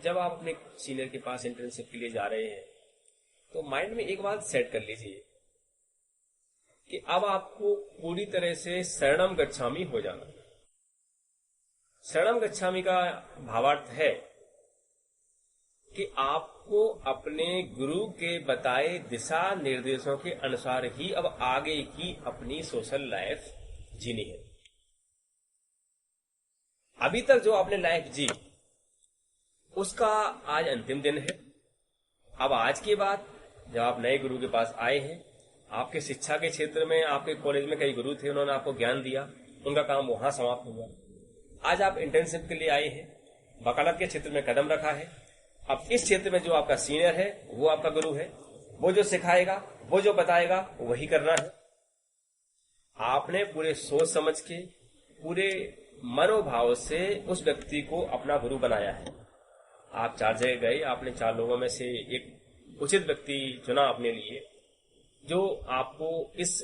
जब आप अपने सीनियर के पास इंटर्नशिप के लिए जा रहे हैं तो माइंड में एक बात सेट कर लीजिए कि अब आपको पूरी तरह से शरणम गच्छामि हो जाना। शरणम गच्छामि का भावार्थ है कि आपको अपने गुरु के बताए दिशा निर्देशों के अनुसार ही अब आगे की अपनी सोशल लाइफ जीनी है। अभी तक जो आपने लाइफ जी उसका आज अंतिम दिन है। अब आज के बाद जब आप नए गुरु के पास आए हैं, आपके शिक्षा के क्षेत्र में आपके कॉलेज में कई गुरु थे, उन्होंने आपको ज्ञान दिया, उनका काम वहां समाप्त हुआ। आज आप इंटर्नशिप के लिए आए हैं, वकालत के क्षेत्र में कदम रखा है। अब इस क्षेत्र में जो आपका सीनियर है वो आपका गुरु है, वो जो सिखाएगा, वो जो बताएगा वही करना है। आपने पूरे सोच समझ के, पूरे मनोभाव से उस व्यक्ति को अपना गुरु बनाया है। आप 4 जगह गए, आपने 4 लोगों में से एक उचित व्यक्ति चुना अपने लिए, जो आपको इस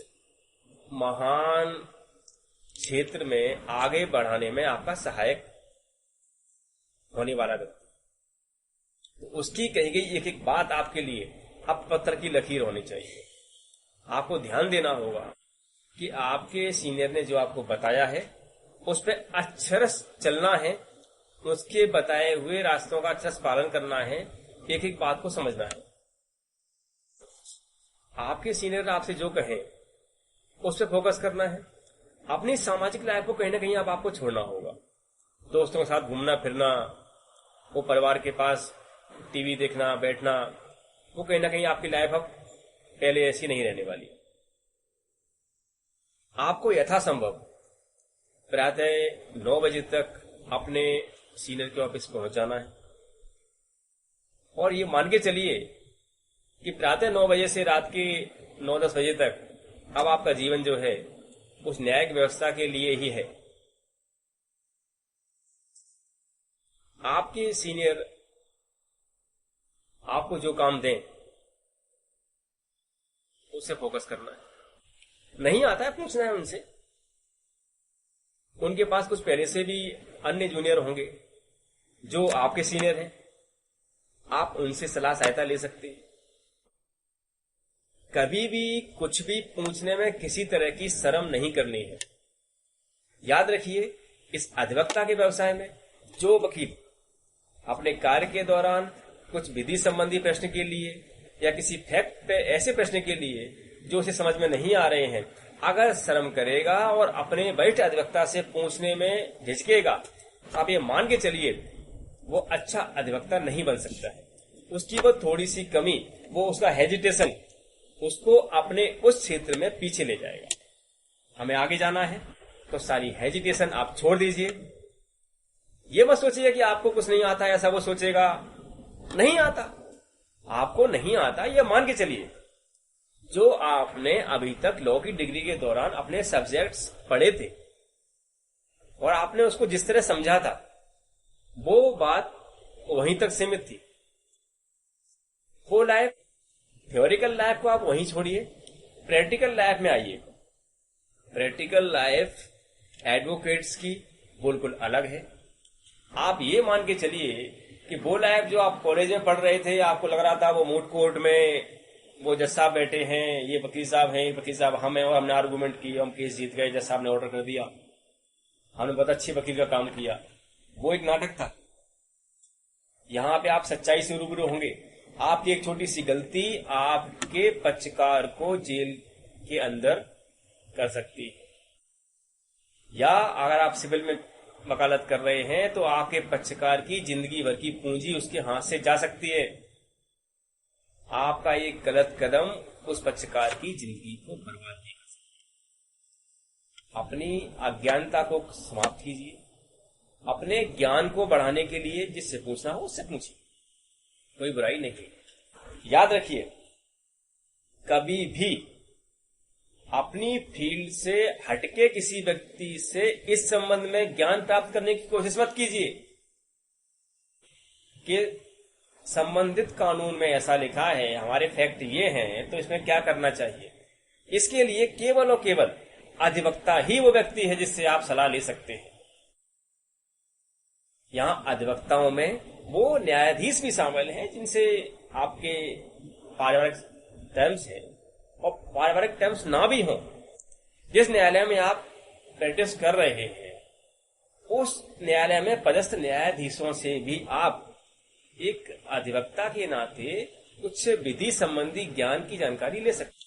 महान क्षेत्र में आगे बढ़ाने में आपका सहायक होने वाला व्यक्ति। तो उसकी कही गई एक एक बात आपके लिए अब पत्थर की लकीर होनी चाहिए। आपको ध्यान देना होगा कि आपके सीनियर ने जो आपको बताया है उस पर अक्षरश चलना है, उसके बताए हुए रास्तों का अक्षरश पालन करना है, एक एक बात को समझना है। आपके सीनियर आपसे जो कहें उस पर फोकस करना है। अपनी सामाजिक लाइफ को कहीं ना कहीं अब आपको छोड़ना होगा। दोस्तों के साथ घूमना फिरना, वो परिवार के पास टीवी देखना बैठना, वो कहीं ना कहीं आपकी लाइफ अब पहले ऐसी नहीं रहने वाली। आपको यथासंभव प्रातः 9 बजे तक अपने सीनियर के ऑफिस पहुंच जाना है। और ये मान के चलिए कि प्रातः 9 बजे से रात के 9-10 बजे तक अब आपका जीवन जो है उस न्यायिक व्यवस्था के लिए ही है। आपके सीनियर आपको जो काम दें उससे फोकस करना है। नहीं आता है पूछना है उनसे। उनके पास कुछ पहले से भी अन्य जूनियर होंगे जो आपके सीनियर हैं, आप उनसे सलाह सहायता ले सकते हैं। कभी भी कुछ भी पूछने में किसी तरह की शर्म नहीं करनी है। याद रखिए, इस अधिवक्ता के व्यवसाय में जो वकील अपने कार्य के दौरान कुछ विधि संबंधी प्रश्न के लिए या किसी फैक्ट पे ऐसे प्रश्न के लिए जो उसे समझ में नहीं आ रहे हैं, अगर शर्म करेगा और अपने वरिष्ठ अधिवक्ता से पूछने में झिझकेगा, तो आप ये मान के चलिए वो अच्छा अधिवक्ता नहीं बन सकता है। उसकी वो थोड़ी सी कमी, वो उसका हेजिटेशन उसको अपने उस क्षेत्र में पीछे ले जाएगा। हमें आगे जाना है तो सारी हेजिटेशन आप छोड़ दीजिए। ये मत सोचिए कि आपको कुछ नहीं आता, ऐसा वो सोचेगा। नहीं आता, आपको नहीं आता ये मान के चलिए। जो आपने अभी तक लॉ की डिग्री के दौरान अपने सब्जेक्ट्स पढ़े थे और आपने उसको जिस तरह समझा था, वो बात वहीं तक सीमित थी। वो लाइफ, थ्योरिकल लाइफ को आप वहीं छोड़िए, प्रैक्टिकल लाइफ में आइए। प्रैक्टिकल लाइफ एडवोकेट्स की बिल्कुल अलग है। आप ये मान के चलिए कि वो लाइफ जो आप कॉलेज में पढ़ रहे थे, आपको लग रहा था वो मूट कोर्ट में वो जज साहब बैठे हैं, ये वकील साहब हैं, ये वकील साहब हम हैं, और हमने आर्गूमेंट की, हम केस जीत गए, जज साहब ने ऑर्डर कर दिया, हमने बहुत अच्छे वकील का काम किया। वो एक नाटक था। यहां पे आप सच्चाई से रूबरू होंगे। आपकी एक छोटी सी गलती आपके पक्षकार को जेल के अंदर कर सकती है। या अगर आप सिविल में वकालत कर रहे हैं तो आपके पक्षकार की जिंदगी भर की पूंजी उसके हाथ से जा सकती है। आपका एक गलत कदम उस पक्षकार की जिंदगी को बर्बाद नहीं कर सकता। अपनी अज्ञानता को समाप्त कीजिए। अपने ज्ञान को बढ़ाने के लिए जिससे पूछना हो उससे पूछिए, कोई बुराई नहीं। याद रखिए, कभी भी अपनी फील्ड से हटके किसी व्यक्ति से इस संबंध में ज्ञान प्राप्त करने की कोशिश मत कीजिए कि संबंधित कानून में ऐसा लिखा है, हमारे फैक्ट ये हैं, तो इसमें क्या करना चाहिए। इसके लिए केवल और केवल अधिवक्ता ही वो व्यक्ति है जिससे आप सलाह ले सकते हैं। यहाँ अधिवक्ताओं में वो न्यायाधीश भी शामिल हैं जिनसे आपके पारिवारिक टर्म्स हैं, और पारिवारिक टर्म्स ना भी हों, जिस न्यायालय में आप प्रैक्टिस कर रहे हैं उस न्यायालय में पदस्थ न्यायाधीशों से भी आप एक अधिवक्ता के नाते कुछ विधि संबंधी ज्ञान की जानकारी ले सकते हैं।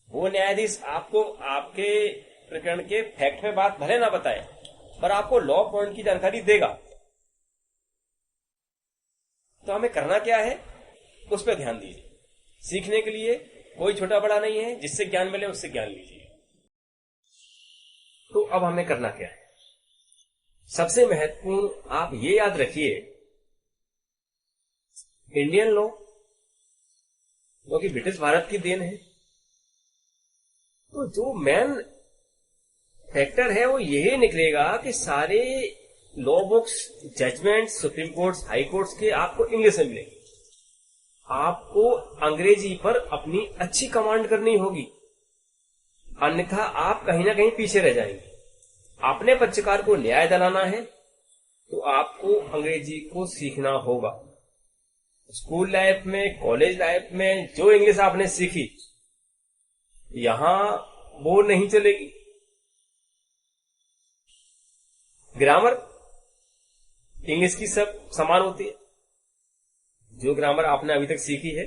वो न्यायाधीश आपको आपके प्रकरण के फैक्ट में बात भले ना बताए, पर आपको लॉ पॉइंट की जानकारी देगा। तो हमें करना क्या है, उस पर ध्यान दीजिए। सीखने के लिए कोई छोटा बड़ा नहीं है, जिससे ज्ञान मिले उससे ज्ञान लीजिए। तो अब हमें करना क्या है? सबसे महत्वपूर्ण आप ये याद रखिए, इंडियन लॉ जो कि ब्रिटिश भारत की देन है, तो जो मेन फैक्टर है वो यही निकलेगा कि सारे law books, judgement, supreme courts, high courts के आपको इंग्लिश में मिलेंगे। आपको अंग्रेजी पर अपनी अच्छी कमांड करनी होगी, अन्यथा आप कहीं ना कहीं पीछे रह जाएंगे। अपने पक्षकार को न्याय दिलाना है तो आपको अंग्रेजी को सीखना होगा। स्कूल लाइफ में, कॉलेज लाइफ में जो इंग्लिश आपने सीखी, यहां वो नहीं चलेगी। ग्रामर इंग्लिश की सब समान होती है। जो ग्रामर आपने अभी तक सीखी है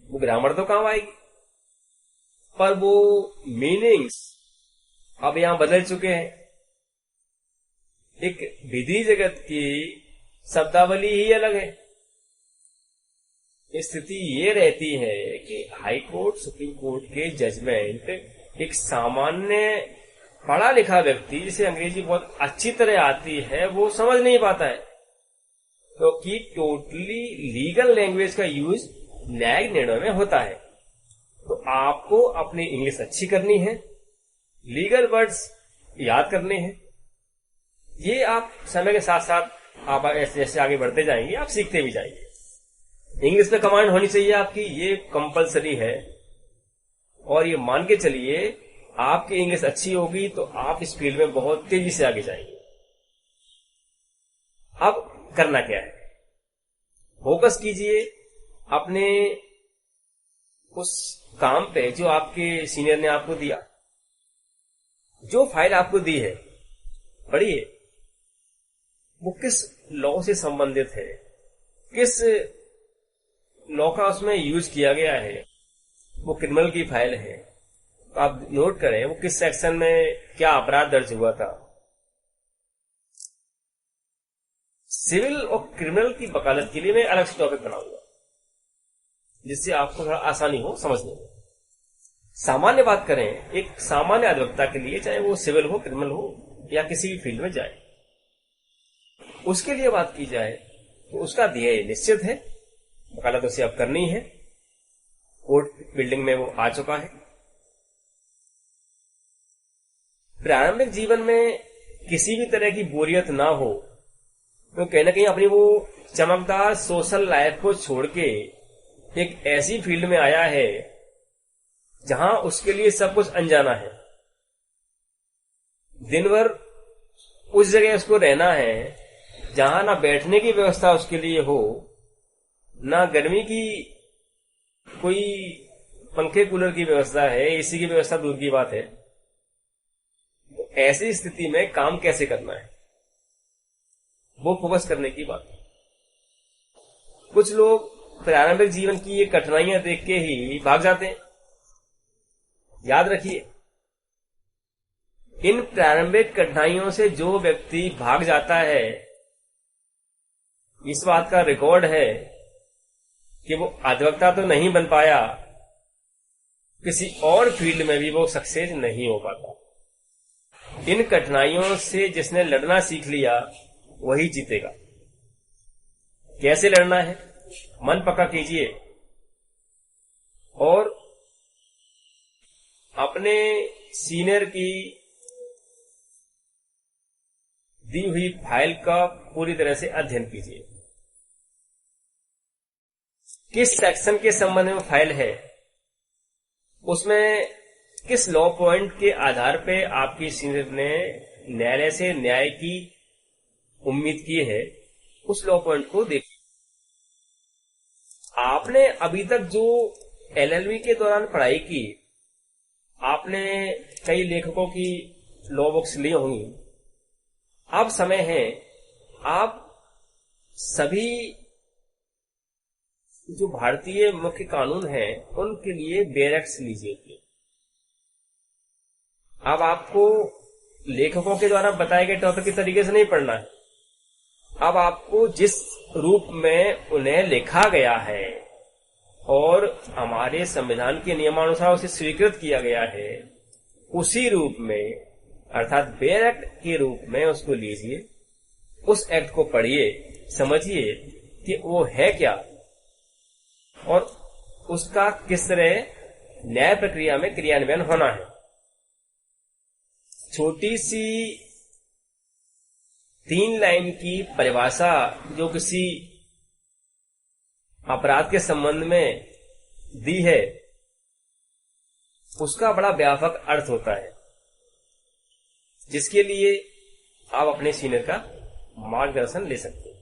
वो ग्रामर तो काम आएगी, पर वो मीनिंग्स अब यहां बदल चुके हैं। एक विधि जगत की शब्दावली ही अलग है। स्थिति ये रहती है कि हाई कोर्ट, सुप्रीम कोर्ट के जजमेंट एक सामान्य पढ़ा लिखा व्यक्ति जिसे अंग्रेजी बहुत अच्छी तरह आती है वो समझ नहीं पाता है, क्योंकि टोटली लीगल लैंग्वेज का यूज न्यायिक निर्णय में होता है। तो आपको अपनी इंग्लिश अच्छी करनी है, लीगल वर्ड्स याद करने हैं। ये आप समय के साथ साथ आप जैसे आगे बढ़ते जाएंगे आप सीखते भी जाएंगे। इंग्लिश में कमांड होनी चाहिए आपकी, ये कंपलसरी है। और ये मान के चलिए आपकी इंग्लिश अच्छी होगी तो आप इस फील्ड में बहुत तेजी से आगे जाएंगे। अब करना क्या है, फोकस कीजिए अपने उस काम पे जो आपके सीनियर ने आपको दिया। जो फाइल आपको दी है पढ़िए, वो किस लॉ से संबंधित है, किस लॉ का उसमें यूज किया गया है। वो क्रिमिनल की फाइल है तो आप नोट करें वो किस सेक्शन में क्या अपराध दर्ज हुआ था। सिविल और क्रिमिनल की वकालत के लिए मैं अलग से टॉपिक बनाऊंगा जिससे आपको थोड़ा आसानी हो समझने में। सामान्य बात करें, एक सामान्य अधिवक्ता के लिए, चाहे वो सिविल हो, क्रिमिनल हो या किसी भी फील्ड में जाए, उसके लिए बात की जाए तो उसका ध्येय निश्चित है, वकालत उसे अब करनी है। कोर्ट बिल्डिंग में वो आ चुका है। प्रारंभिक जीवन में किसी भी तरह की बोरियत ना हो, तो कहीं ना कहीं अपनी वो चमकदार सोशल लाइफ को छोड़ के एक ऐसी फील्ड में आया है जहां उसके लिए सब कुछ अनजाना है। दिन भर उस जगह उसको रहना है जहां ना बैठने की व्यवस्था उसके लिए हो, ना गर्मी की कोई पंखे कूलर की व्यवस्था है, एसी की व्यवस्था दूर की बात है। तो ऐसी स्थिति में काम कैसे करना है, वो फोकस करने की बात है। कुछ लोग प्रारंभिक जीवन की ये कठिनाइयां देख के ही भाग जाते हैं। याद रखिए, इन प्रारंभिक कठिनाइयों से जो व्यक्ति भाग जाता है, इस बात का रिकॉर्ड है कि वो अधिवक्ता तो नहीं बन पाया, किसी और फील्ड में भी वो सक्सेस नहीं हो पाता। इन कठिनाइयों से जिसने लड़ना सीख लिया वही जीतेगा। कैसे लड़ना है, मन पक्का कीजिए और अपने सीनियर की दी हुई फाइल का पूरी तरह से अध्ययन कीजिए। किस सेक्शन के संबंध में फाइल है, उसमें किस लॉ पॉइंट के आधार पे आपकी सीनियर ने न्यायालय से न्याय की उम्मीद की है, उस लॉ पॉइंट को देखिए। आपने अभी तक जो एलएलबी के दौरान पढ़ाई की, आपने कई लेखकों की लॉ बुक्स ली होंगी। अब समय है आप सभी जो भारतीय मुख्य कानून हैं उनके लिए बेयर एक्ट्स लीजिए। अब आपको लेखकों के द्वारा बताए गए टॉपिक के तरीके से नहीं पढ़ना है। अब आपको जिस रूप में उन्हें लिखा गया है और हमारे संविधान के नियमानुसार उसे स्वीकृत किया गया है, उसी रूप में अर्थात बेयर एक्ट के रूप में उसको लीजिए, उस एक्ट को पढ़िए, समझिए कि वो है क्या और उसका किस तरह न्याय प्रक्रिया में क्रियान्वयन होना है। छोटी सी 3 लाइन की परिभाषा जो किसी अपराध के संबंध में दी है, उसका बड़ा व्यापक अर्थ होता है, जिसके लिए आप अपने सीनियर का मार्गदर्शन ले सकते हैं।